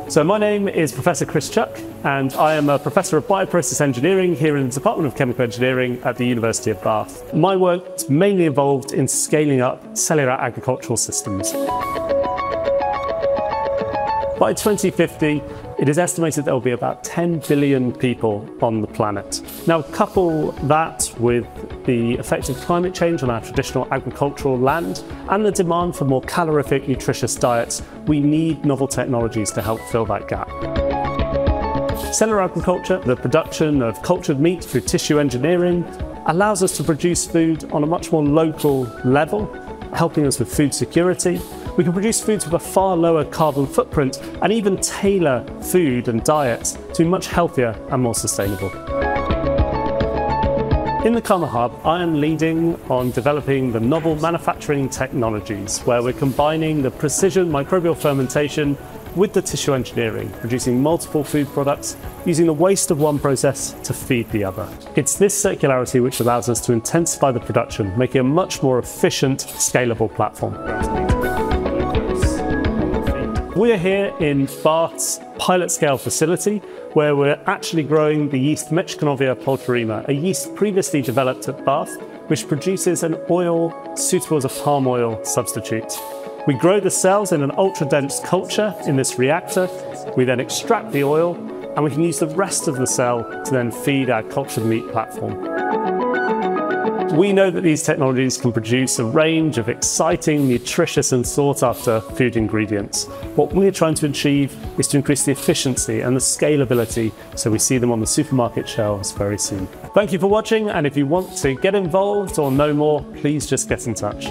So my name is Professor Chris Chuck, and I am a Professor of Bioprocess Engineering here in the Department of Chemical Engineering at the University of Bath. My work is mainly involved in scaling up cellular agricultural systems. By 2050, it is estimated there will be about 10 billion people on the planet. Now, couple that with the effect of climate change on our traditional agricultural land and the demand for more calorific, nutritious diets, we need novel technologies to help fill that gap. Cellular agriculture, the production of cultured meat through tissue engineering, allows us to produce food on a much more local level, helping us with food security. We can produce foods with a far lower carbon footprint and even tailor food and diets to be much healthier and more sustainable. In the CARMA Hub, I am leading on developing the novel manufacturing technologies where we're combining the precision microbial fermentation with the tissue engineering, producing multiple food products using the waste of one process to feed the other. It's this circularity which allows us to intensify the production, making a much more efficient, scalable platform. We are here in Bath's pilot scale facility where we're actually growing the yeast Metzgernovia pulcherrima, a yeast previously developed at Bath which produces an oil suitable as a palm oil substitute. We grow the cells in an ultra-dense culture in this reactor. We then extract the oil and we can use the rest of the cell to then feed our cultured meat platform. We know that these technologies can produce a range of exciting, nutritious and sought-after food ingredients. What we're trying to achieve is to increase the efficiency and the scalability so we see them on the supermarket shelves very soon. Thank you for watching, and if you want to get involved or know more, please just get in touch.